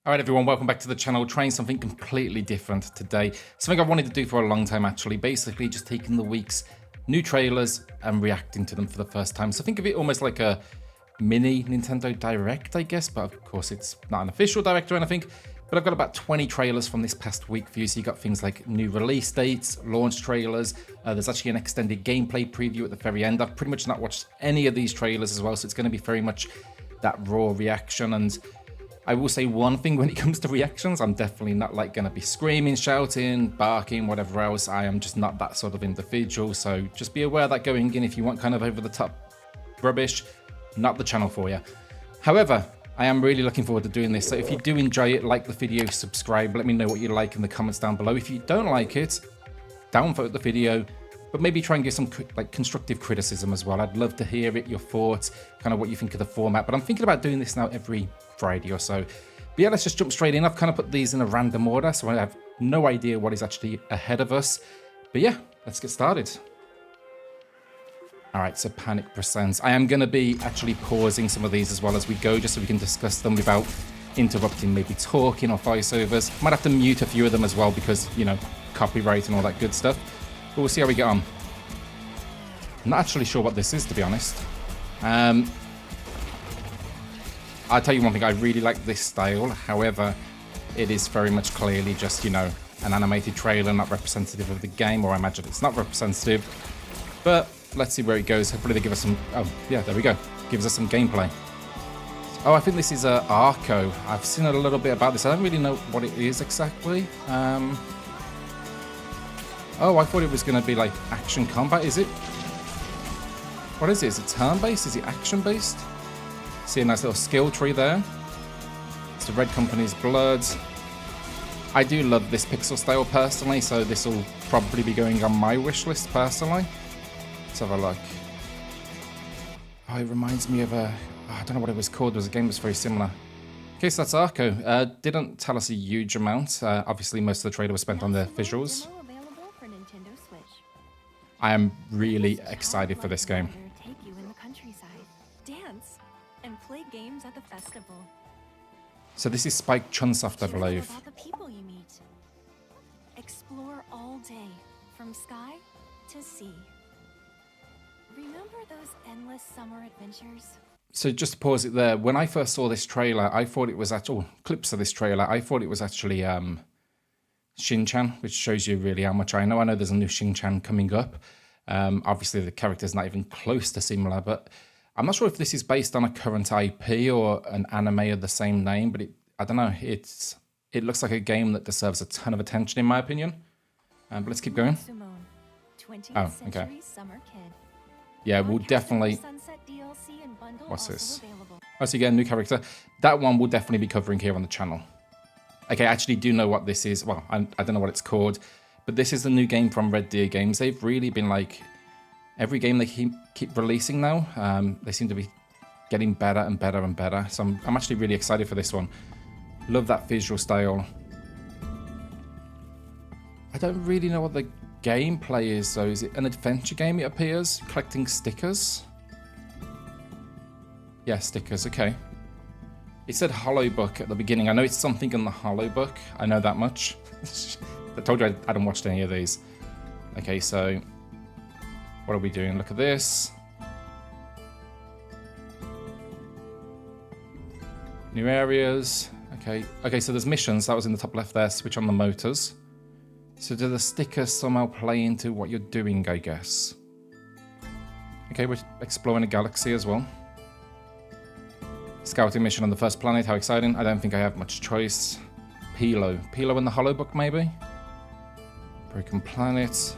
Alright everyone, welcome back to the channel. Trying something completely different today. Something I've wanted to do for a long time actually. Basically just taking the week's new trailers and reacting to them for the first time. So think of it almost like a mini Nintendo Direct, I guess. But of course it's not an official Direct or anything. But I've got about 20 trailers from this past week for you. So you got things like new release dates, launch trailers. There's actually an extended gameplay preview at the very end. I've pretty much not watched any of these trailers as well. So it's going to be very much that raw reaction. And I will say one thing when it comes to reactions, I'm definitely not like going to be screaming, shouting, barking, whatever else. I am just not that sort of individual. So just be aware that going in, if you want kind of over the top rubbish, not the channel for you. However, I am really looking forward to doing this. So if you do enjoy it, like the video, subscribe, let me know what you like in the comments down below. If you don't like it, downvote the video, but maybe try and give some like constructive criticism as well. I'd love to hear it, your thoughts, kind of what you think of the format. But I'm thinking about doing this now every Friday or so. But yeah, let's just jump straight in. I've kind of put these in a random order, so I have no idea what is actually ahead of us. But yeah, let's get started. All right, so Panic Presents. I am going to be actually pausing some of these as well as we go, just so we can discuss them without interrupting, maybe talking or voiceovers. Might have to mute a few of them as well because, you know, copyright and all that good stuff. But we'll see how we get on. I'm not actually sure what this is, to be honest. I'll tell you one thing, I really like this style. However, it is very much clearly just, you know, an animated trailer, not representative of the game, or I imagine it's not representative. But let's see where it goes. Hopefully they give us some, oh yeah, there we go. Gives us some gameplay. Oh, I think this is Arco. I've seen a little bit about this. I don't really know what it is exactly. Oh, I thought it was going to be like action combat. Is it? What is it? Is it turn-based? Is it action-based? See a nice little skill tree there. It's the Red Company's Blood. I do love this pixel style personally, so this will probably be going on my wish list personally. Let's have a look. Oh, it reminds me of a... Oh, I don't know what it was called. There was a game that's very similar. Okay, so that's Arco. Didn't tell us a huge amount. Obviously, most of the trailer was spent on the visuals. I am really excited for this game. Take you in the countryside, dance, and play games at the festival. So this is Spike Chunsoft, I believe. About the people you meet. Explore all day, from sky to sea. Remember those endless summer adventures? So just to pause it there, when I first saw this trailer, I thought it was actually clips of this trailer. I thought it was actually Shin-Chan, which shows you really how much I know. I know there's a new Shin-Chan coming up. Obviously, the character's not even close to similar, but I'm not sure if this is based on a current IP or an anime of the same name, but I don't know. It looks like a game that deserves a ton of attention, in my opinion. But let's keep going. Natsu-Mon, 20th Oh, okay. century summer kid. Yeah, we'll definitely... Sunset DLC and bundle What's also this? available. Oh, so you get a new character. That one we'll definitely be covering here on the channel. Okay, I actually do know what this is. Well, I don't know what it's called, but this is the new game from Red Deer Games. They've really been like, every game they keep releasing now, they seem to be getting better and better and better. So I'm actually really excited for this one. Love that visual style. I don't really know what the gameplay is though. Is it an adventure game, it appears? Collecting stickers? Yeah, stickers, okay. It said Holobook at the beginning. I know it's something in the Holobook. I know that much. I told you I hadn't watched any of these. Okay, so what are we doing? Look at this. New areas. Okay. Okay, so there's missions. That was in the top left there. Switch on the motors. So do the stickers somehow play into what you're doing, I guess? Okay, we're exploring a galaxy as well. Scouting mission on the first planet, how exciting. I don't think I have much choice. Pilo. Pilo in the Holobook, maybe? Broken planet.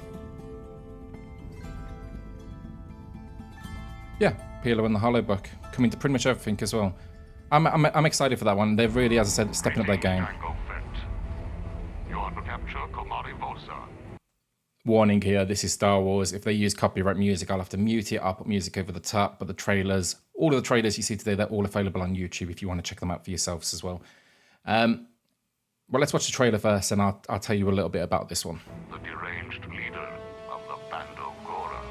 Yeah, Pilo in the Holobook. Coming to pretty much everything as well. I'm excited for that one. They've really, as I said, stepping up their game. Warning here, this is Star Wars. If they use copyright music, I'll have to mute it. I'll put music over the top, but the trailers, all of the trailers you see today, they're all available on YouTube if you want to check them out for yourselves as well. Well, let's watch the trailer first, and I'll tell you a little bit about this one. The deranged leader of the Bando Gora.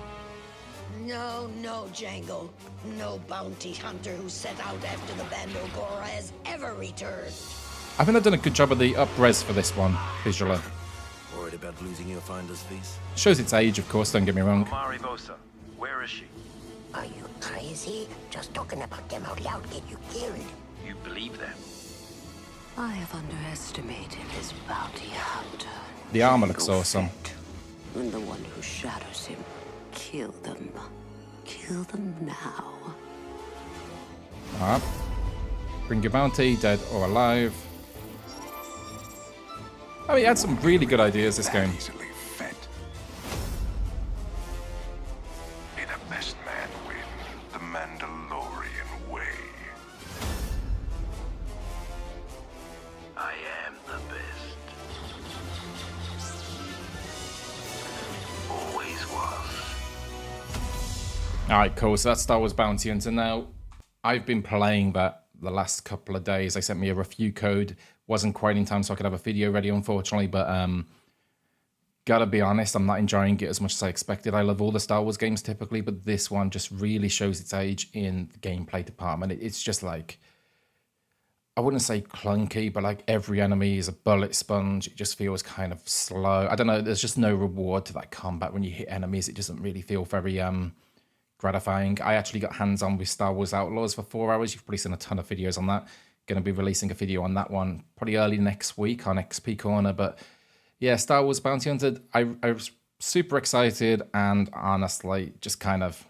No, Django. No bounty hunter who set out after the Bando Gora has ever returned. I think they've done a good job of the up-res for this one, visually. Worried about losing your finder's fees? Shows its age, of course, don't get me wrong. Maribosa, where is she? Are you crazy? Just talking about them out loud get you killed. You believe them? I have underestimated this bounty hunter. The armor looks awesome. And the one who shadows him. Kill them. Kill them now. Alright. Bring your bounty, dead or alive. Oh, he had some really good ideas, this game. Easily fed. May the best man win. The Mandalorian way. I am the best. Always was. Alright, cool. So that's Star Wars Bounty Hunter. Now, I've been playing that the last couple of days. They sent me a review code. Wasn't quite in time so I could have a video ready, unfortunately. But gotta be honest, I'm not enjoying it as much as I expected. I love all the Star Wars games typically, but this one just really shows its age in the gameplay department. It's just like, I wouldn't say clunky, but like every enemy is a bullet sponge. It just feels kind of slow. I don't know. There's just no reward to that combat when you hit enemies. It doesn't really feel very gratifying. I actually got hands-on with Star Wars Outlaws for 4 hours. You've probably seen a ton of videos on that. Going to be releasing a video on that one probably early next week on XP Corner. But yeah, Star Wars Bounty Hunter, I was super excited, and honestly, just kind of,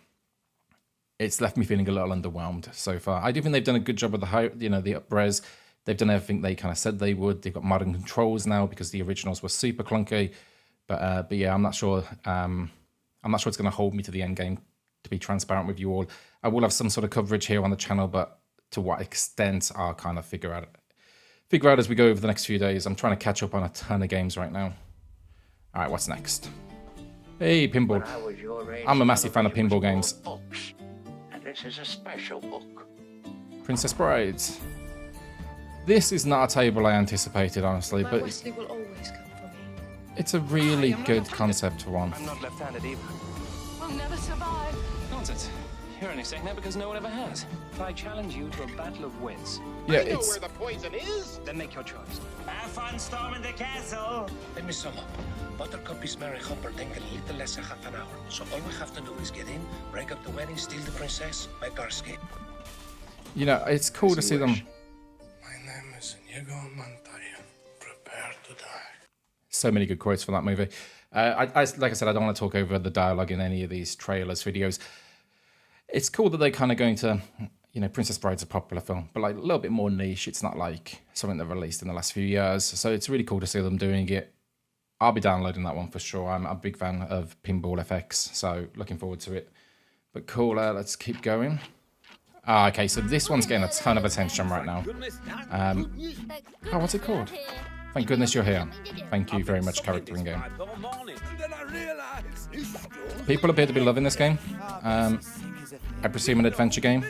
it's left me feeling a little underwhelmed so far. I do think they've done a good job with the up-res. They've done everything they kind of said they would. They've got modern controls now because the originals were super clunky. But yeah, I'm not sure. I'm not sure it's going to hold me to the end game. To be transparent with you all, I will have some sort of coverage here on the channel, but to what extent I'll kind of figure out as we go over the next few days. I'm trying to catch up on a ton of games right now. All right, what's next? Hey, pinball. I'm a massive fan of pinball games. Books. And this is a special book. Princess Brides. This is not a table I anticipated, honestly, but Wesley will always come for me. it's a really good concept for one. I'm not left-handed either. We'll never survive. Nonsense. You're only saying that because no one ever has. If I challenge you to a battle of wits, Yeah, it's the poison is. then make your choice. Have fun storming the castle. Let me sum up. Buttercup is marrying Humperdinck in a little less than half an hour. So all we have to do is get in, break up the wedding, steal the princess, make our escape. you know, it's cool to see them. My name is Inigo Montoya. Prepare to die. So many good quotes from that movie. Like I said, I don't want to talk over the dialogue in any of these trailers, videos. It's cool that they're kind of going to, Princess Bride's a popular film, but like a little bit more niche. It's not like something they've released in the last few years. So it's really cool to see them doing it. I'll be downloading that one for sure. I'm a big fan of Pinball FX, so looking forward to it. But cool, let's keep going. Okay, so this one's getting a ton of attention right now. What's it called? Thank goodness you're here. Thank you very much, character in game. People appear to be loving this game. I presume an adventure game.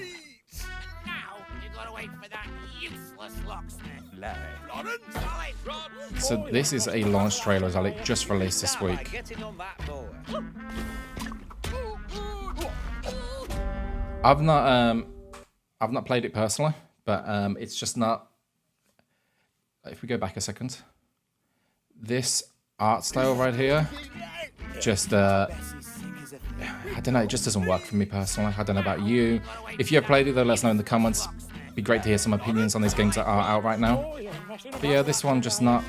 So this is a launch trailer as well. It just released this week. I've not played it personally, but it's just not. If we go back a second, this art style right here, just I don't know, it just doesn't work for me personally. I don't know about you. If you have played it, though, let us know in the comments. It'd be great to hear some opinions on these games that are out right now. But yeah, this one just not.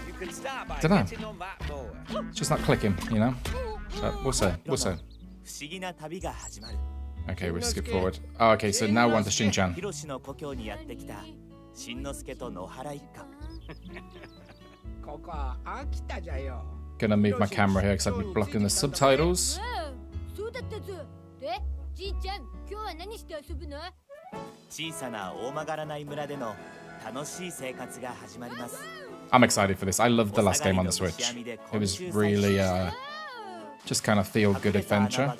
I don't know. It's just not clicking, But we'll see. We'll see. Okay, we'll skip forward. Oh, okay, so now we're on to Shin-Chan. Gonna move my camera here because I've been blocking the subtitles. I'm excited for this. I loved the last game on the Switch. It was really just kind of feel-good adventure.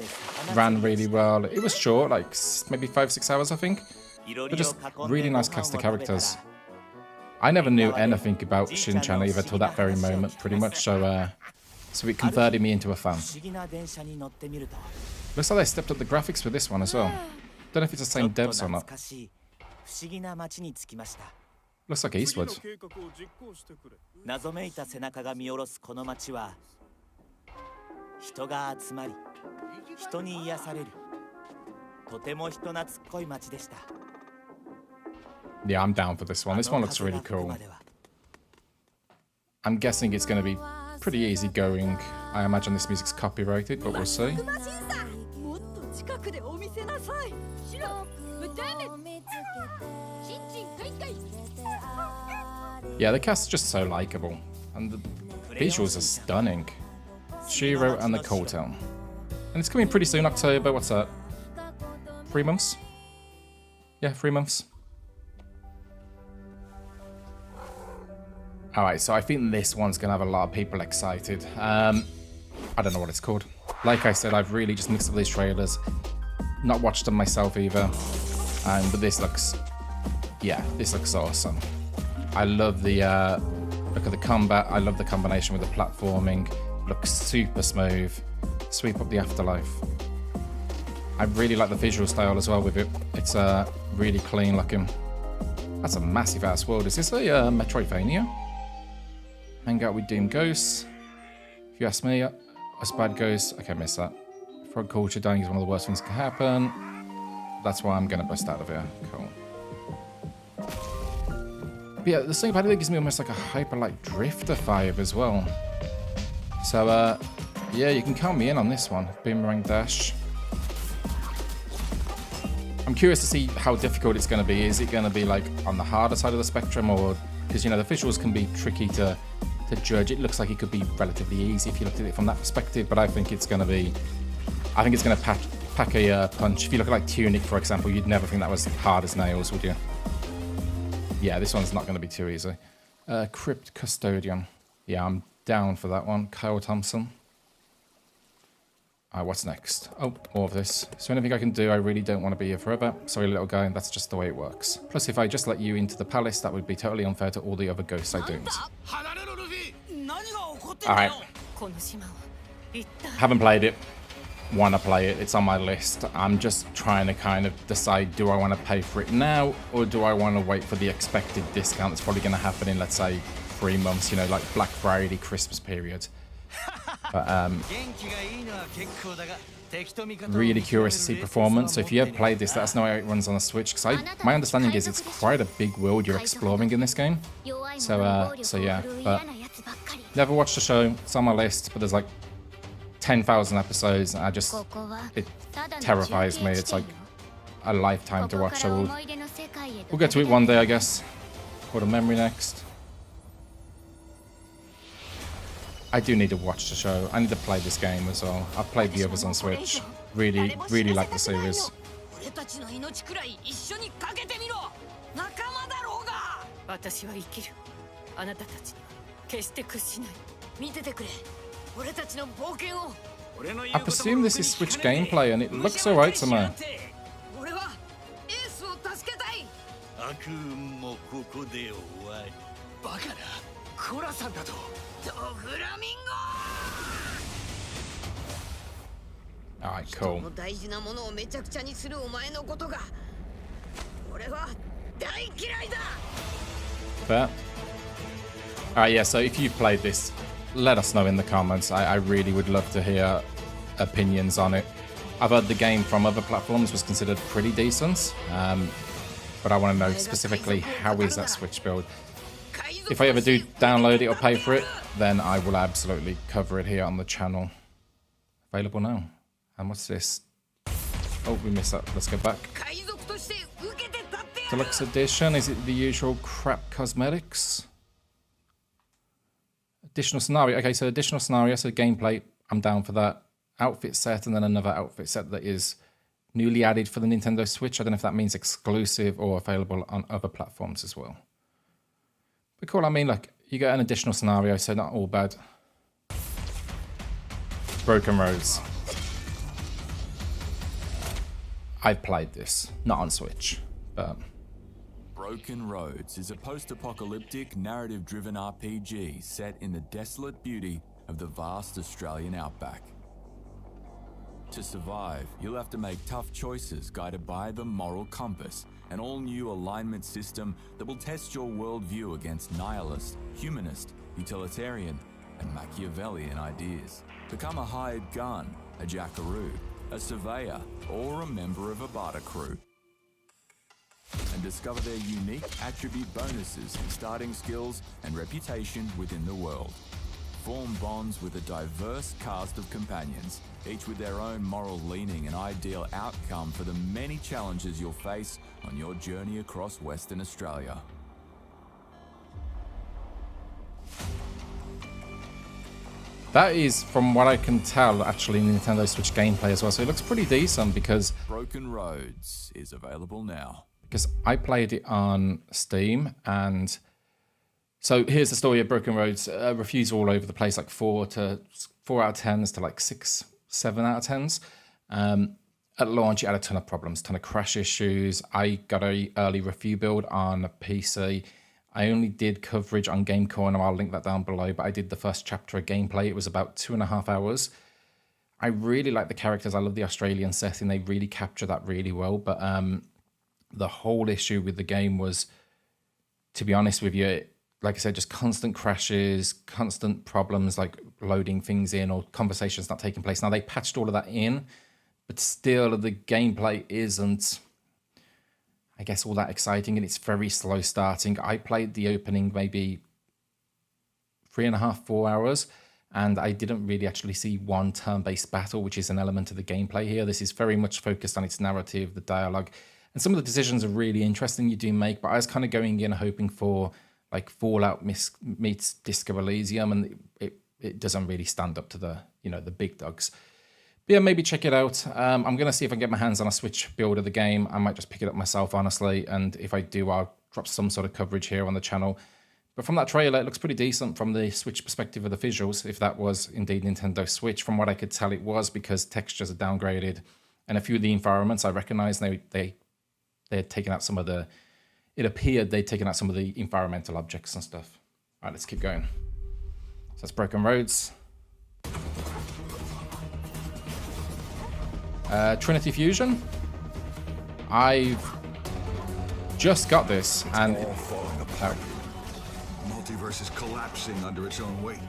Ran really well. It was short, like maybe 5-6 hours, I think. But just really nice cast of characters. I never knew anything about Shin-Chan either till that very moment, pretty much. So it converted me into a fan. Looks like they stepped up the graphics for this one as well. Don't know if it's the same devs or not. Looks like Eastwood. 謎めいた背中が見下ろすこの街は人が集まり人に癒されるとても人懐っこい街でした。 Yeah, I'm down for this one. This one looks really cool. I'm guessing it's going to be pretty easy going. I imagine this music's copyrighted, but we'll see. Yeah, the cast is just so likable, and the visuals are stunning. Shiro and the Cartel. And it's coming pretty soon, October. What's that? 3 months? Yeah, 3 months. Alright, so I think this one's going to have a lot of people excited. I don't know what it's called. Like I said, I've really just mixed up these trailers. Not watched them myself either. But this looks... Yeah, this looks awesome. I love the... look at the combat. I love the combination with the platforming. Looks super smooth. Sweep up the afterlife. I really like the visual style as well with it. It's really clean looking. That's a massive ass world. Is this a Metroidvania? Hang out with doomed ghosts. If you ask me, us bad ghosts. Okay, miss that. Frog culture dying is one of the worst things that can happen. That's why I'm gonna bust out of here. Cool. But yeah, the thing about it gives me almost like a hyper-light drifter vibe as well. So yeah, you can count me in on this one. Boomerang dash. I'm curious to see how difficult it's going to be. Is it going to be like on the harder side of the spectrum, or because you know the visuals can be tricky to judge. It looks like it could be relatively easy if you looked at it from that perspective, but I think it's going to be. I think it's going to pack a punch. If you look at like Tunic, for example, you'd never think that was hard as nails, would you? Yeah, this one's not going to be too easy. Crypt Custodian. Yeah, I'm down for that one. Kyle Thompson. Alright, what's next? Oh, more of this. Is there anything I can do? I really don't want to be here forever. Sorry, little guy, that's just the way it works. Plus, if I just let you into the palace, that would be totally unfair to all the other ghosts I doomed. Alright. Haven't played it. Want to play it. It's on my list. I'm just trying to kind of decide, do I want to pay for it now, or do I want to wait for the expected discount that's probably going to happen in, let's say, 3 months, you know, like Black Friday, Christmas period. But really curious to see performance. So if you have played this, let us know how it runs on the Switch. Because my understanding is it's quite a big world you're exploring in this game. So yeah. But never watched the show. It's on my list. But there's like 10,000 episodes. And it terrifies me. It's like a lifetime to watch. So we'll get to it one day, I guess. Go to memory next. I do need to watch the show. I need to play this game as well. I've played the others on Switch. Really, really like the series. I presume this is Switch gameplay and it looks alright to me. Alright, cool. Fair. Alright, yeah, so if you've played this, let us know in the comments. I really would love to hear opinions on it. I've heard the game from other platforms was considered pretty decent, but I want to know specifically how is that Switch build. If I ever do download it or pay for it, then I will absolutely cover it here on the channel. Available now. And what's this? Oh, we missed that. Let's go back. Deluxe edition. Is it the usual crap cosmetics? Additional scenario. Okay, so additional scenario. So gameplay. I'm down for that. Outfit set and then another outfit set that is newly added for the Nintendo Switch. I don't know if that means exclusive or available on other platforms as well. But cool, I mean, like, you get an additional scenario, so not all bad. Broken Roads. I've played this, not on Switch, but... Broken Roads is a post-apocalyptic, narrative-driven RPG set in the desolate beauty of the vast Australian outback. To survive, you'll have to make tough choices guided by the moral compass an all-new alignment system that will test your worldview against nihilist, humanist, utilitarian, and Machiavellian ideas. Become a hired gun, a jackaroo, a surveyor, or a member of a barter crew. And discover their unique attribute bonuses, starting skills, and reputation within the world. Form bonds with a diverse cast of companions, each with their own moral leaning and ideal outcome for the many challenges you'll face on your journey across Western Australia. That is, from what I can tell, actually Nintendo Switch gameplay as well, so it looks pretty decent because... Broken Roads is available now. Because I played it on Steam, and so here's the story of Broken Roads. Reviews all over the place, like 4 out of 10s to like 6, 7 out of 10s. At launch, it had a ton of problems, ton of crash issues. I got a early review build on PC. I only did coverage on Game Corner. I'll link that down below, but I did the first chapter of gameplay. It was about 2.5 hours. I really like the characters. I love the Australian setting. They really capture that really well, but the whole issue with the game was, to be honest with you, like I said, just constant crashes, constant problems like loading things in or conversations not taking place. Now, they patched all of that in, but still the gameplay isn't, I guess, all that exciting, and it's very slow starting. I played the opening maybe 3.5, 4 hours, and I didn't really actually see one turn-based battle, which is an element of the gameplay here. This is very much focused on its narrative, the dialogue, and some of the decisions are really interesting you do make, but I was kind of going in hoping for like Fallout meets Disco Elysium, and it doesn't really stand up to the, the big dogs. But yeah, maybe check it out. I'm going to see if I can get my hands on a Switch build of the game. I might just pick it up myself, honestly, and if I do, I'll drop some sort of coverage here on the channel. But from that trailer, it looks pretty decent from the Switch perspective of the visuals, if that was indeed Nintendo Switch. From what I could tell, it was, because textures are downgraded, and a few of the environments I recognize they had taken out some of the... It appeared they'd taken out some of the environmental objects and stuff. All right, let's keep going. So that's Broken Roads. Trinity Fusion. I've just got this, and... It's all falling apart. Multiverse is collapsing under its own weight.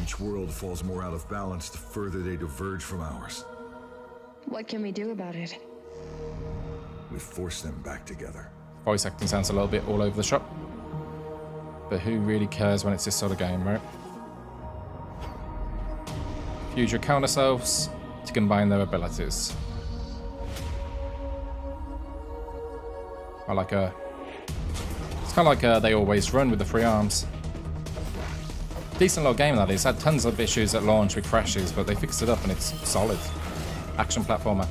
Each world falls more out of balance the further they diverge from ours. What can we do about it? We force them back together. Voice acting sounds a little bit all over the shop, but who really cares when it's this sort of game, right? Fuse your counter selves to combine their abilities. It's kind of like They Always Run with the 3 arms. Decent little game that is. Had tons of issues at launch with crashes, but they fixed it up and it's solid. Action platformer.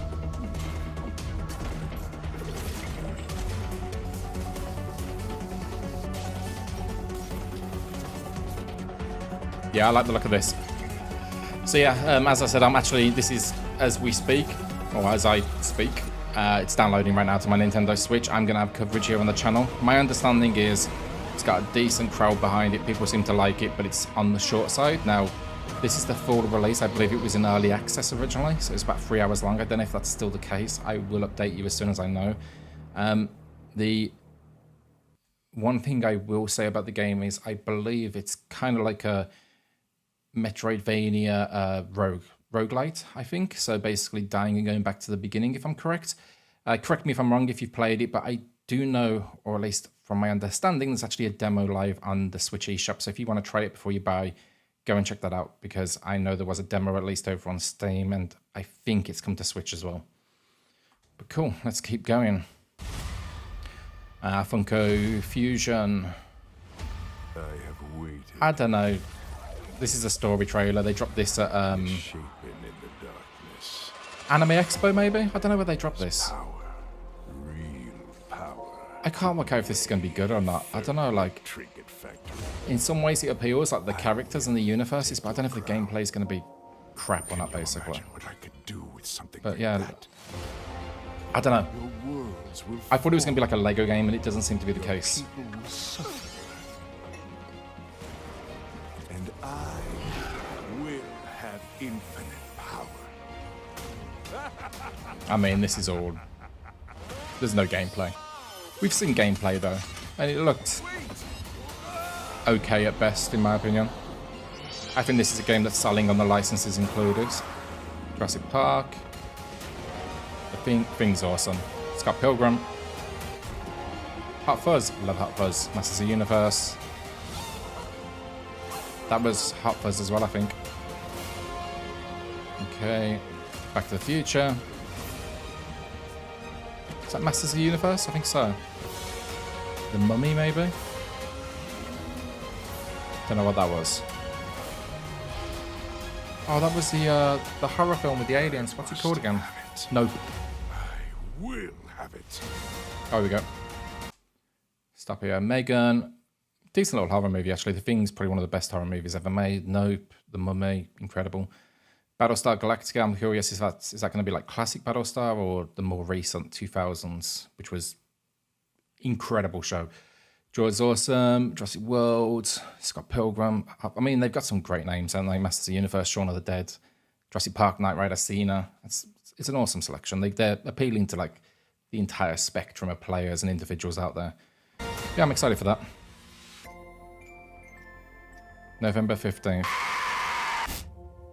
Yeah, I like the look of this. So yeah, as I said, this is as we speak, or as I speak, it's downloading right now to my Nintendo Switch. I'm going to have coverage here on the channel. My understanding is it's got a decent crowd behind it. People seem to like it, but it's on the short side. Now, this is the full release. I believe it was in early access originally, so it's about 3 hours long. I don't know if that's still the case. I will update you as soon as I know. The one thing I will say about the game is I believe it's kind of like a Metroidvania roguelite, I think. So basically dying and going back to the beginning, if I'm correct. Correct me if I'm wrong if you've played it, but I do know, or at least from my understanding, there's actually a demo live on the Switch eShop. So if you want to try it before you buy, go and check that out, because I know there was a demo at least over on Steam, and I think it's come to Switch as well. But cool, let's keep going. Funko Fusion. I don't know. This is a story trailer. They dropped this at Anime Expo, maybe? I don't know where they dropped this. I can't work out if this is going to be good or not. I don't know, like... In some ways it appeals, like the characters and the universes, but I don't know if the gameplay is going to be crap or not, basically. But yeah... I don't know. I thought it was going to be like a Lego game, and it doesn't seem to be the case. And I will have infinite power. I mean, this is all There's no gameplay. We've seen gameplay though, and it looked okay at best, in my opinion. I think this is a game that's selling on the licenses included. Jurassic Park. The thing's awesome. Scott Pilgrim. Hot Fuzz. Love Hot Fuzz. Masters of the Universe. That was Hot Fuzz as well, I think. Okay. Back to the Future. Is that Masters of the Universe? I think so. The Mummy, maybe? Don't know what that was. Oh, that was the horror film with the aliens. What's it called again? Nope. I will have it. Oh, here we go. Stop here. Megan. Decent little horror movie, actually. The Thing's probably one of the best horror movies ever made. Nope. The Mummy. Incredible. Battlestar Galactica. I'm curious, is that going to be like classic Battlestar or the more recent 2000s, which was incredible show. Jaws awesome. Jurassic World. Scott Pilgrim. I mean, they've got some great names, haven't they? Masters of the Universe, Shaun of the Dead, Jurassic Park, Knight Rider, Cena. It's an awesome selection. They're appealing to like the entire spectrum of players and individuals out there. Yeah, I'm excited for that. November 15th.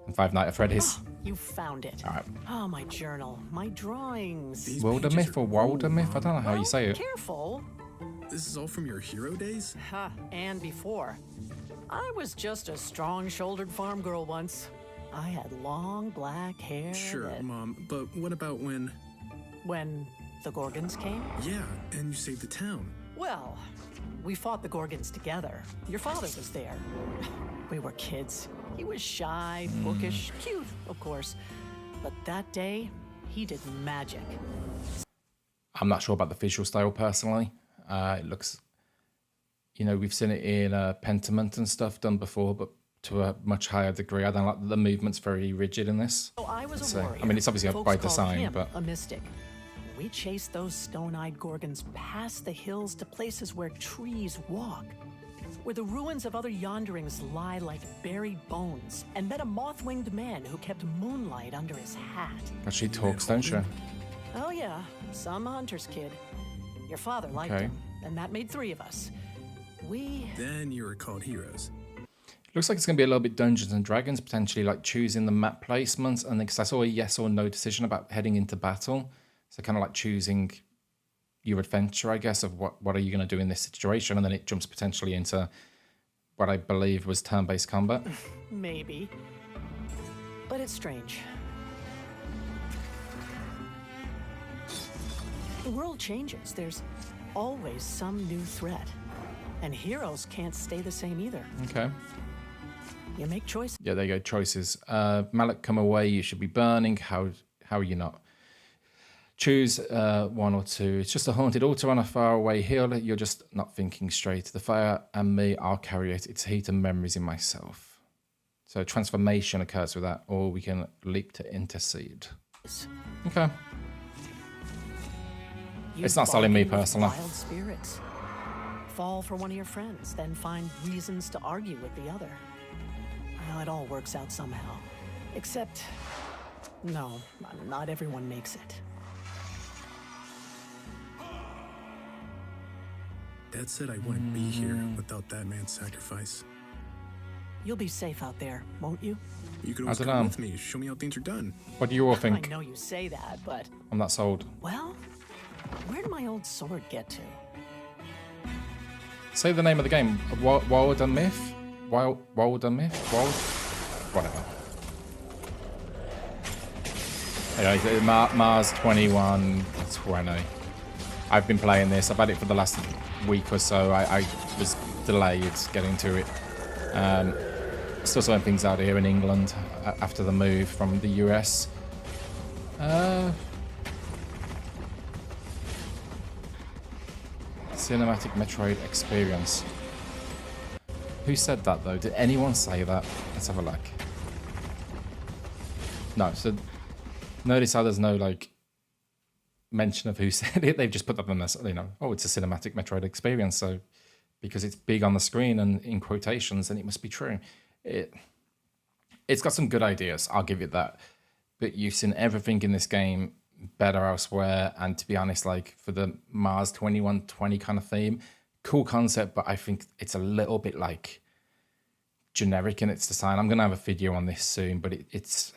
And Five Nights at Freddy's. You found it. All right. Oh, my journal, my drawings. Wildermyth or Wildermyth? I don't know how you say it. Careful. This is all from your hero days? And before. I was just a strong-shouldered farm girl once. I had long black hair. Sure, Mom, but what about when... When the Gorgons came? Yeah, and you saved the town. Well, we fought the Gorgons together. Your father was there. We were kids. He was shy, bookish, cute, of course. But that day, he did magic. I'm not sure about the visual style personally. It looks, you know, we've seen it in Pentiment and stuff done before, but to a much higher degree. I don't like the movement's very rigid in this. Oh, I was a warrior. I mean, it's obviously Folks by called design, him but a mystic. We chased those stone-eyed Gorgons past the hills to places where trees walk, where the ruins of other yonderings lie like buried bones, and met a moth-winged man who kept moonlight under his hat. but she talks, don't she? Oh yeah, some hunter's kid. Your father liked him, and that made 3 of us. Then you were called heroes. Looks like it's going to be a little bit Dungeons and Dragons, potentially like choosing the map placement, and because I saw a yes or no decision about heading into battle, so kind of like choosing your adventure, I guess, of what are you going to do in this situation, and then it jumps potentially into what I believe was turn-based combat. Maybe. But it's strange. The world changes. There's always some new threat. And heroes can't stay the same either. Okay. You make choices. Yeah, there you go, choices. Malik, come away, you should be burning. How are you not? Choose 1 or 2. It's just a haunted altar on a faraway hill. You're just not thinking straight. The fire and me, I'll carry it. It's heat and memories in myself. So transformation occurs with that, or we can leap to intercede. Okay. It's not selling me personally. Wild spirits. Fall for one of your friends, then find reasons to argue with the other. Well, it all works out somehow. Except, no, not everyone makes it. Dad said I wouldn't be here without that man's sacrifice. You'll be safe out there, won't you? You could always come with me, show me how things are done. What do you all think? I know you say that, but... I'm not sold. Well, where'd my old sword get to? Say the name of the game. Wildermyth? Wildermyth? Whatever. Anyway, Mars 2120. I've been playing this. I've had it for the last week or so. I was delayed getting to it. Still some things out here in England after the move from the US. Cinematic Metroid experience. Who said that though? Did anyone say that? Let's have a look. No, so notice how there's no like mention of who said it. They've just put that on this, you know, oh, it's a cinematic Metroid experience. So because it's big on the screen and in quotations, then it must be true. It's got some good ideas, I'll give it that. But using everything in this game better elsewhere. And to be honest, like for the Mars 2120 kind of theme, cool concept, but I think it's a little bit like generic in its design. I'm gonna have a video on this soon, but it's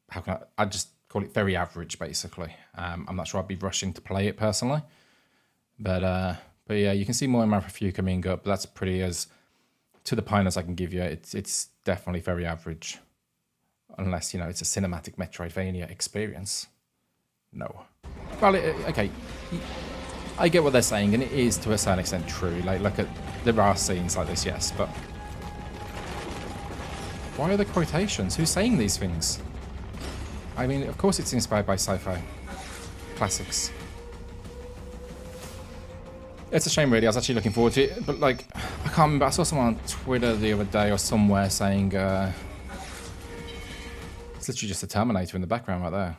how can I just call it very average basically. I'm not sure I'd be rushing to play it personally, but yeah, you can see more in my review coming up. But that's pretty as to the point as I can give you. It's definitely very average, unless it's a cinematic Metroidvania experience. No, well, okay, I get what they're saying, and it is to a certain extent true. Like, look at there are scenes like this, yes, but why are the quotations? Who's saying these things? I mean, of course it's inspired by sci-fi classics. It's a shame, really. I was actually looking forward to it, but like, I can't remember. I saw someone on Twitter the other day or somewhere saying it's literally just a Terminator in the background right there.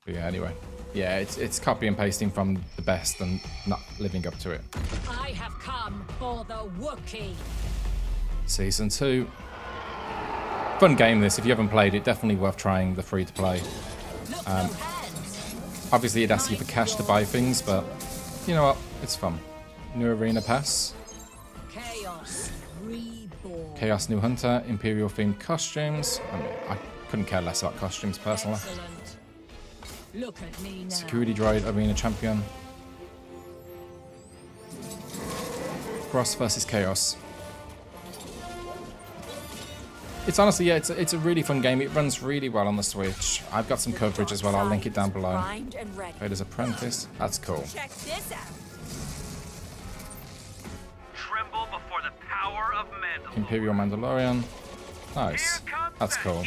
But yeah, anyway, yeah, it's copy and pasting from the best and not living up to it. I have come for the Wookiee. Season 2. Fun game this. If you haven't played it, definitely worth trying the free to play. Obviously, it asks you for cash to buy things, but you know what? It's fun. New Arena Pass. Chaos New Hunter. Imperial themed costumes. I mean, I couldn't care less about costumes personally. Look at me now. Security Droid Arena Champion. Cross versus Chaos. It's honestly, yeah, it's a really fun game. It runs really well on the Switch. I've got some coverage as well. I'll link it down below. Vader's Apprentice. That's cool. Check this out. Tremble before the power of Mandalore. Imperial Mandalorian. Nice. That's cool.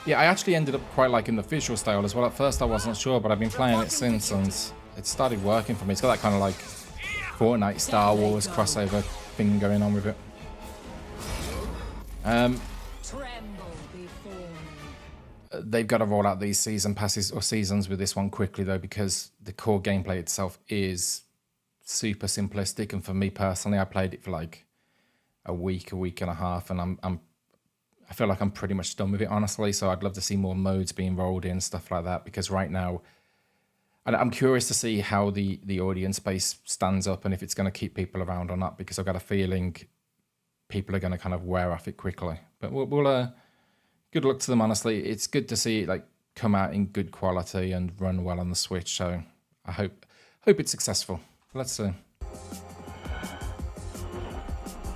Yeah, I actually ended up quite liking the visual style as well. At first I wasn't sure, but I've been playing it since and it started working for me. It's got that kind of like Fortnite Star Wars crossover thing going on with it. They've got to roll out these season passes or seasons with this one quickly though, because the core gameplay itself is super simplistic, and for me personally, I played it for like a week and a half, and I feel like I'm pretty much done with it, honestly. So I'd love to see more modes being rolled in, stuff like that, because right now I'm curious to see how the audience base stands up and if it's going to keep people around or not, because I've got a feeling people are going to kind of wear off it quickly. But we'll good luck to them, honestly. It's good to see it like come out in good quality and run well on the Switch. So I hope it's successful. Let's see.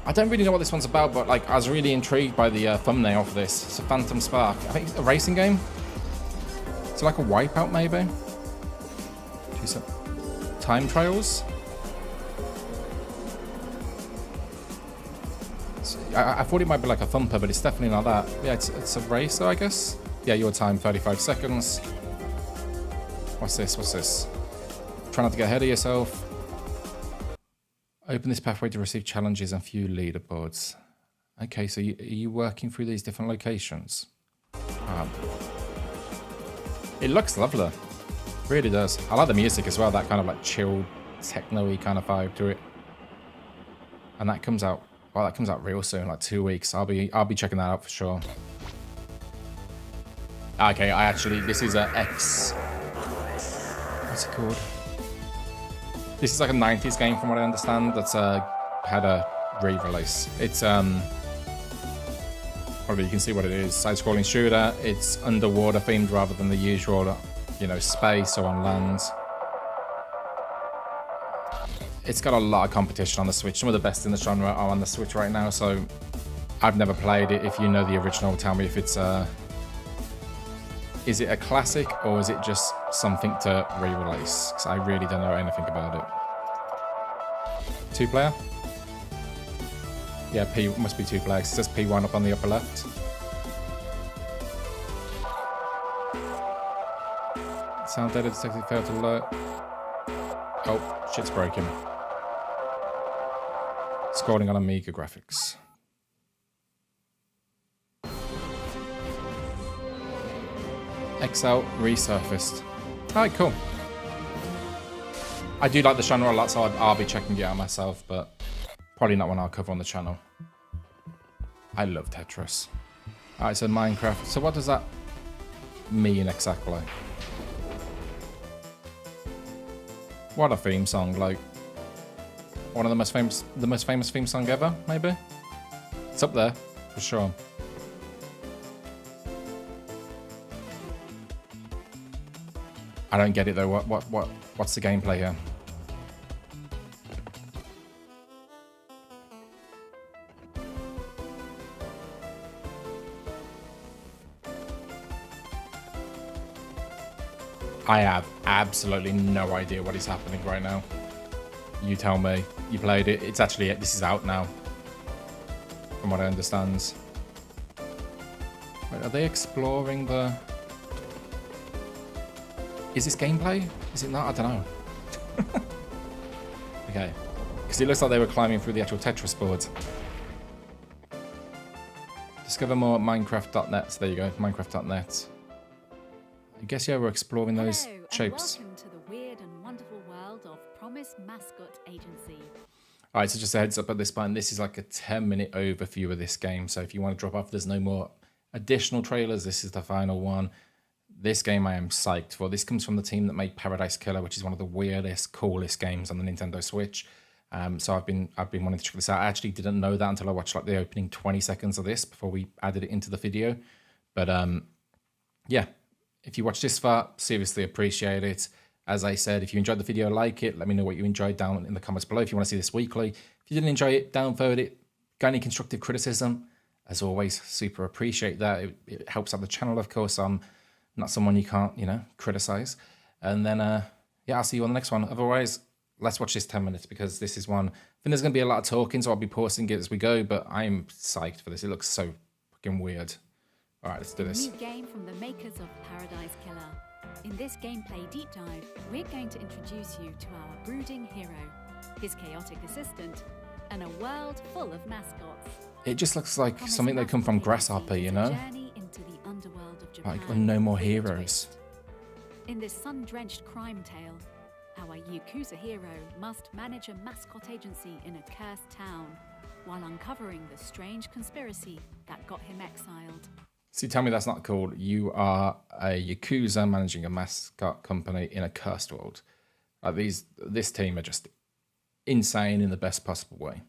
I don't really know what this one's about, but like I was really intrigued by the thumbnail for this. It's a Phantom Spark. I think it's a racing game. It's like a Wipeout, maybe. Time Trials. I thought it might be like a thumper, but it's definitely not that. Yeah, it's a racer, I guess. Yeah, your time, 35 seconds. What's this? Try not to get ahead of yourself. Open this pathway to receive challenges and view leaderboards. Okay, so are you working through these different locations? It looks lovely. Really does. I like the music as well, that kind of like chill, techno-y kind of vibe to it. And that comes out, well, that comes out real soon, like 2 weeks. I'll be checking that out for sure. Okay, this is a X. What's it called? This is like a 90s game from what I understand that's had a re-release. It's probably you can see what it is. Side-scrolling shooter. It's underwater themed rather than the usual, space or on land. It's got a lot of competition on the Switch. Some of the best in the genre are on the Switch right now, so I've never played it. If you know the original, tell me if it's is it a classic or is it just something to re-release? Because I really don't know anything about it. 2-player? Yeah, P must be 2-player. It says P1 up on the upper left. Sound data detected failed to alert. Oh, shit's breaking. Scrolling on Amiga graphics. XL resurfaced. Alright, cool. I do like the genre a lot, so I'll be checking it out myself, but probably not one I'll cover on the channel. I love Tetris. Alright, so Minecraft. So what does that... mean exactly? What a theme song, like one of the most famous theme song ever, maybe? It's up there, for sure. I don't get it though. What's the gameplay here? I have absolutely no idea what is happening right now. You tell me. You played it. It's actually, this is out now, from what I understand. Wait, are they exploring the... Is this gameplay? Is it not? I don't know. Okay. Because it looks like they were climbing through the actual Tetris board. Discover more Minecraft.net. So there you go, Minecraft.net. I guess, yeah, we're exploring those shapes. Welcome to the weird and wonderful world of Promise Mascot Agency. Alright, so just a heads up at this point, this is like a 10-minute overview of this game. So if you want to drop off, there's no more additional trailers. This is the final one. This game I am psyched for. This comes from the team that made Paradise Killer, which is one of the weirdest, coolest games on the Nintendo Switch. So I've been wanting to check this out. I actually didn't know that until I watched like the opening 20 seconds of this before we added it into the video. But yeah, if you watched this far, seriously appreciate it. As I said, if you enjoyed the video, like it. Let me know what you enjoyed down in the comments below if you want to see this weekly. If you didn't enjoy it, downvote it. Got any constructive criticism? As always, super appreciate that. It helps out the channel, of course. I'm not someone you can't, criticize. And then, yeah, I'll see you on the next one. Otherwise, let's watch this 10 minutes because this is one. I think there's going to be a lot of talking, so I'll be pausing it as we go, but I'm psyched for this. It looks so fucking weird. All right, let's do this. A new game from the makers of Paradise Killer. In this gameplay deep dive, we're going to introduce you to our brooding hero, his chaotic assistant, and a world full of mascots. It just looks like something that come from Grasshopper, you know? Journey into the underworld of Japan. Like, No More Heroes. In this sun-drenched crime tale, our Yakuza hero must manage a mascot agency in a cursed town while uncovering the strange conspiracy that got him exiled. See, tell me that's not cool. You are a Yakuza managing a mascot company in a cursed world. Like this team are just insane in the best possible way.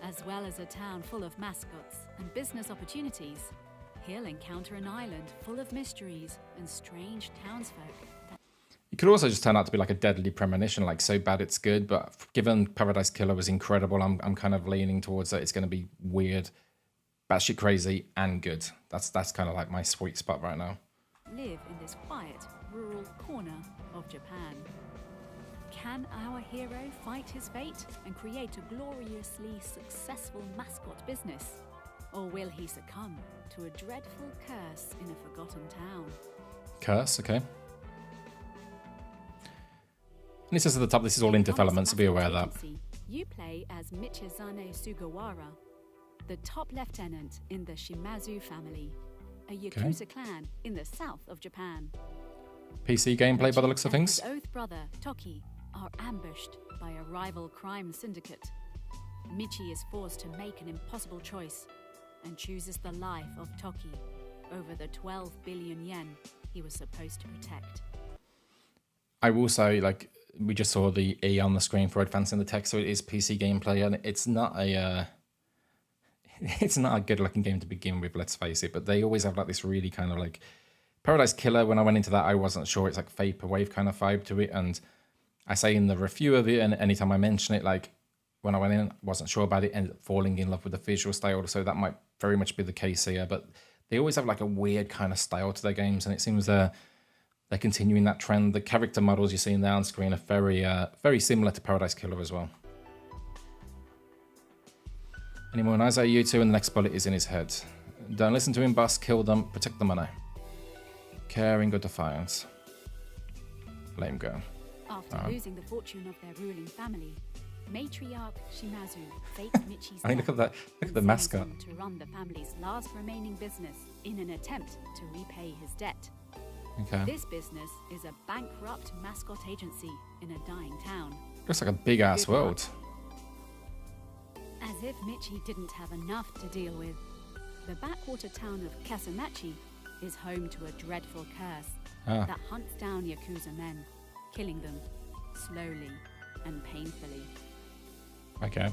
As well as a town full of mascots and business opportunities, he'll encounter an island full of mysteries and strange townsfolk. It could also just turn out to be like a deadly premonition, like so bad it's good. But given Paradise Killer was incredible, I'm kind of leaning towards that it's going to be weird, batshit crazy, and good. That's kind of like my sweet spot right now. Live in this quiet, rural corner of Japan. Can our hero fight his fate and create a gloriously successful mascot business? Or will he succumb to a dreadful curse in a forgotten town? Curse, okay. And it says at the top, this is all in development, so be aware of that. You play as Michizane Sugawara, the top lieutenant in the Shimazu family, a Yakuza clan in the south of Japan. PC gameplay by the looks of things. His oath brother, Toki, are ambushed by a rival crime syndicate. Michi is forced to make an impossible choice and chooses the life of Toki over the 12 billion yen he was supposed to protect. I will say, like, we just saw the E on the screen for advancing the text, so it is PC gameplay, and it's not a good looking game to begin with, let's face it, but they always have like this really kind of like Paradise Killer. When I went into that, I wasn't sure. It's like vaporwave kind of vibe to it, and I say in the review of it, and anytime I mention it, like when I went in, I wasn't sure about it, ended up falling in love with the visual style, so that might very much be the case here, but they always have like a weird kind of style to their games, and it seems they're continuing that trend. The character models you're seeing there on screen are very similar to Paradise Killer as well. Any more eyes at you two, and the next bullet is in his head. Don't listen to him, boss. Kill them. Protect the money. Caring or defiance. Let him go. After losing the fortune of their ruling family, matriarch Shimazu faked Michi's I mean, look at that. Look at the mascot. to run the family's last remaining business in an attempt to repay his debt. Okay. This business is a bankrupt mascot agency in a dying town. Looks like a big ass world. As if Michi didn't have enough to deal with, the backwater town of Kasamachi is home to a dreadful curse Ah. that hunts down Yakuza men, killing them slowly and painfully. Okay.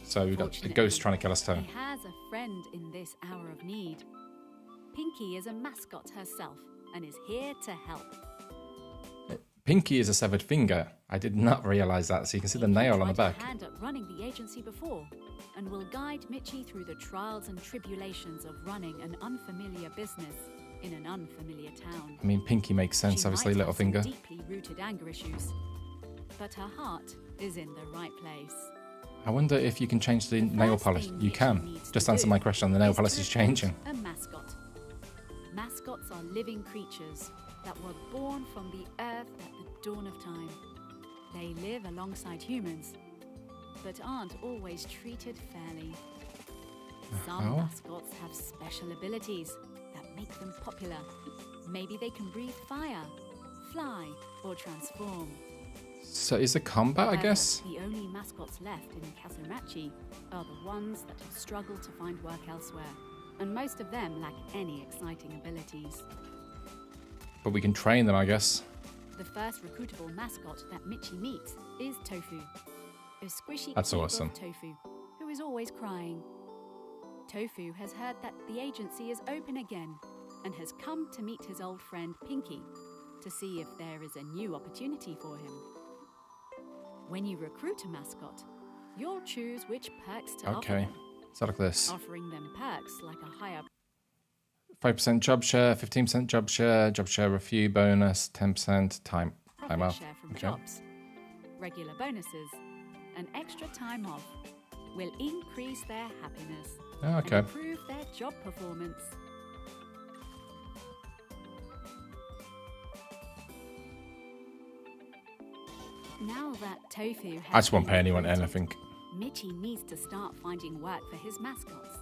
So we've got a ghost trying to kill us too. He has a friend in this hour of need. Pinky is a mascot herself and is here to help. Pinky is a severed finger. I did not realize that. So you can see the nail on the back. He tried her hand at running the agency before and will guide Michi through the trials and tribulations of running an unfamiliar business in an unfamiliar town. I mean, Pinky makes sense, obviously, little finger. Deeply rooted anger issues, but her heart is in the right place. I wonder if you can change the nail polish. You can. Just answer my question. The nail polish is changing. A mascot. Mascots are living creatures that were born from the earth at the dawn of time. They live alongside humans, but aren't always treated fairly. Some mascots have special abilities that make them popular. Maybe they can breathe fire, fly, or transform. So is it combat, I guess? The only mascots left in Kazurachi are the ones that have struggled to find work elsewhere, and most of them lack any exciting abilities. But we can train them, I guess. The first recruitable mascot that Michi meets is Tofu, a squishy That's cube awesome. of tofu who is always crying. Tofu has heard that the agency is open again and has come to meet his old friend Pinky to see if there is a new opportunity for him. When you recruit a mascot, you'll choose which perks to offer Okay. them. So like this. Offering them perks like a higher 5% job share, 15% job share review bonus, 10% time profit off. share from Okay. jobs, regular bonuses, and extra time off will increase their happiness Oh, okay. and improve their job performance. Now that Tofu has I just won't been pay anyone recruited, anything. Michi needs to start finding work for his mascots.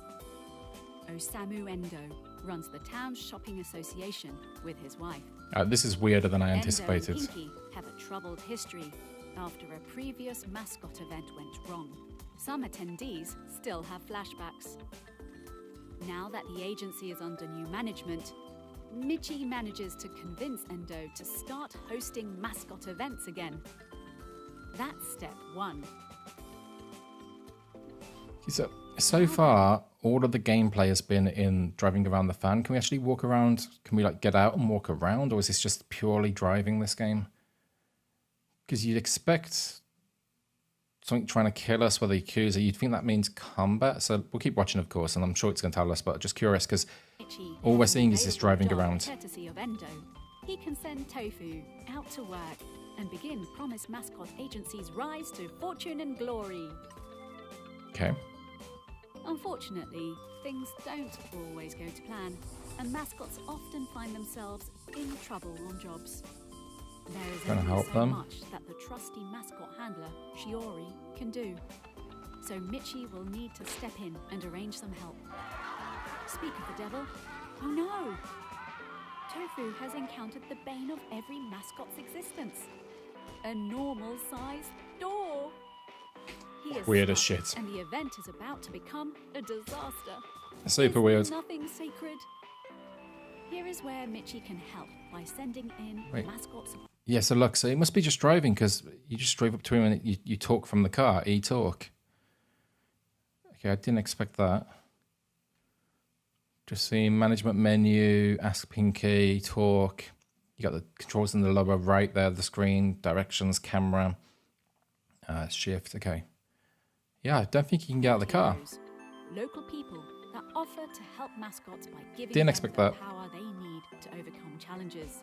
Osamu Endo runs the town's shopping association with his wife. This is weirder than I Endo anticipated. and Pinky have a troubled history after a previous mascot event went wrong. Some attendees still have flashbacks. Now that the agency is under new management, Michi manages to convince Endo to start hosting mascot events again. That's step one. So far, all of the gameplay has been in driving around the fan. Can we actually walk around? Can we like get out and walk around, or is this just purely driving this game? Because you'd expect something trying to kill us with a Yakuza. You'd think that means combat. So we'll keep watching, of course, and I'm sure it's going to tell us. But just curious, because all we're seeing is this driving around. Courtesy of Endo, he can send Tofu out to work and begin Promise Mascot Agency's rise to fortune and glory. Okay. Unfortunately, things don't always go to plan, and mascots often find themselves in trouble on jobs. There is Gonna only help so them. much that the trusty mascot handler, Shiori, can do. So Michi will need to step in and arrange some help. Speak of the devil. Oh no! Tofu has encountered the bane of every mascot's existence. A normal-sized door. He is Weird as stuck, shit. and the event is about to become a disaster. Super Is weird. Nothing sacred. Here is where Michi can help by sending in Wait. mascots. Yeah, so look, so it must be just driving, because you just drove up to him and you talk from the car, e-talk. Okay, I didn't expect that. Just see management menu, ask Pinky, talk. You got the controls in the lower right there, the screen, directions, camera, shift, okay. Yeah, I don't think you can get out of the car. Heroes, local people that offer to help mascots by giving Didn't them expect the that. power they need to overcome challenges.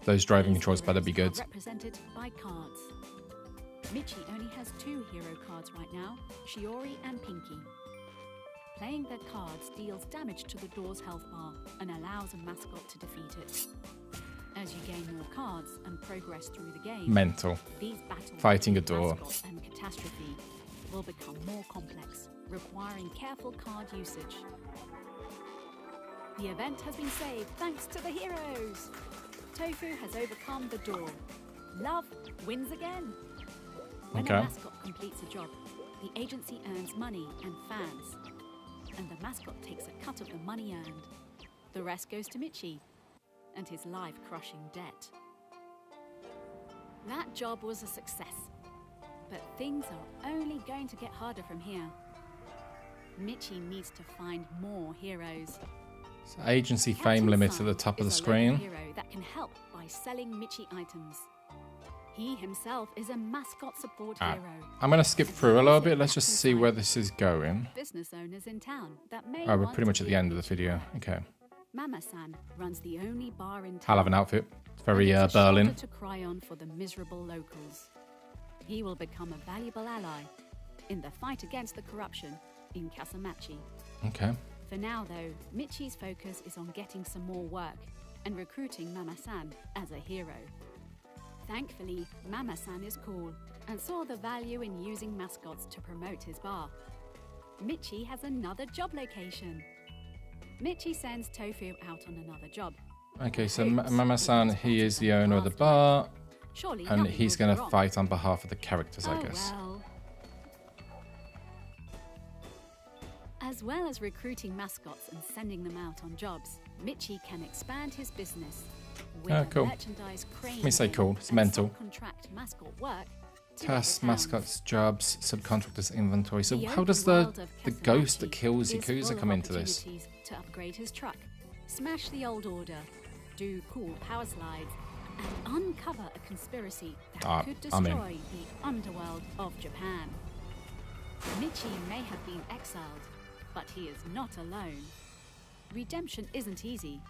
Those driving These controls better be heroes good. are represented by cards. Michi only has 2 hero cards right now, Shiori and Pinky. Playing their cards deals damage to the door's health bar and allows a mascot to defeat it. As you gain more cards and progress through the game, Mental. these battles Fighting a between door. mascot and catastrophe will become more complex, requiring careful card usage. The event has been saved thanks to the heroes. Tofu has overcome the door. Love wins again. When Okay. a mascot completes a job, the agency earns money and fans, and the mascot takes a cut of the money earned. The rest goes to Michi and his life-crushing debt. That job was a success, but things are only going to get harder from here. Michi needs to find more heroes. So agency fame limit at the top of the screen. Hero that can help by selling Michi items. He himself is a mascot support hero. I'm going to skip through a little bit. Let's just see where this is going. Business owners in town that may Oh, we're pretty much at the end of the video. Okay. Mama-san runs the only bar in town. I'll have an outfit. Very Berlin. To cry on for the miserable locals. He will become a valuable ally in the fight against the corruption in Casamachi. Okay. For now, though, Michi's focus is on getting some more work and recruiting Mama-san as a hero. Thankfully, Mama-san is cool and saw the value in using mascots to promote his bar. Michi has another job location. Michi sends Tofu out on another job. Okay, so Mama-san, he is the owner of the bar, and he's going to fight on behalf of the characters, I guess. Well. As well as recruiting mascots and sending them out on jobs, Michi can expand his business. With Cool. Merchandise crane Let me say cool. It's mental. Contract mascot work. Tasks, mascots, jobs, subcontractors, inventory. So how does the ghost that kills Yakuza come into this? To upgrade his truck, smash the old order, do cool power slides, and uncover a conspiracy that could destroy the underworld of Japan. Michi may have been exiled, but he is not alone. Redemption isn't easy,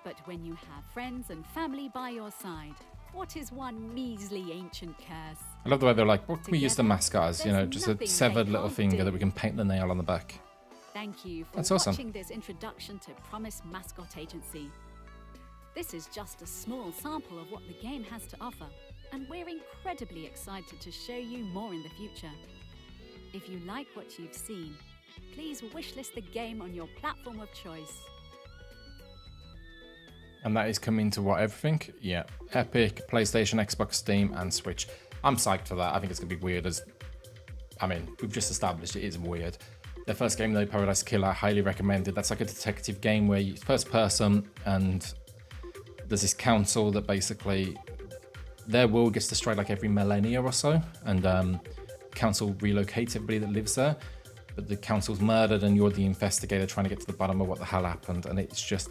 but when you have friends and family by your side, what is one measly ancient curse? I love the way they're like, what can we use the mascot as? You know, just a severed little finger that we can paint the nail on the back. Thank you for That's awesome. watching this introduction to Promise Mascot Agency. This is just a small sample of what the game has to offer, and we're incredibly excited to show you more in the future. If you like what you've seen, please wishlist the game on your platform of choice. And that is coming to what, everything? Yeah. Epic, PlayStation, Xbox, Steam, and Switch. I'm psyched for that. I think it's going to be weird as... I mean, we've just established it is weird. The first game, though, Paradise Killer, highly recommended. That's like a detective game where you first person, and there's this council that basically... Their world gets destroyed like every millennia or so, and council relocates everybody that lives there. But the council's murdered, and you're the investigator trying to get to the bottom of what the hell happened, and it's just...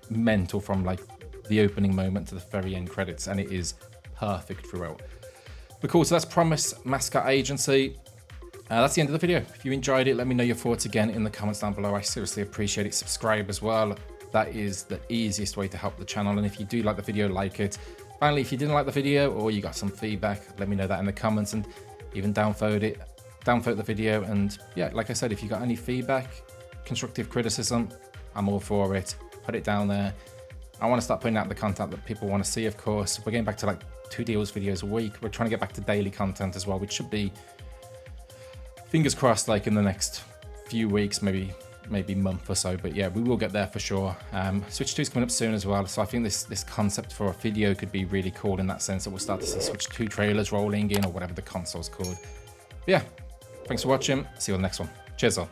mental from like the opening moment to the very end credits, and it is perfect throughout. But cool, so that's Promise Mascot Agency. That's the end of the video. If you enjoyed it, let me know your thoughts again in the comments down below. I seriously appreciate it. Subscribe as well. That is the easiest way to help the channel, and if you do like the video, like it. Finally, if you didn't like the video or you got some feedback, let me know that in the comments, and even downvote the video. And yeah, like I said, if you got any feedback, constructive criticism, I'm all for it. Put it down there. I want to start putting out the content that people want to see, of course. We're getting back to like 2 deals videos a week. We're trying to get back to daily content as well, which should be, fingers crossed, like in the next few weeks, maybe month or so. But yeah, we will get there for sure. Switch 2 is coming up soon as well. So I think this concept for a video could be really cool in that sense, that we'll start to see Switch 2 trailers rolling in, or whatever the console's called. But yeah, thanks for watching. See you on the next one. Cheers all.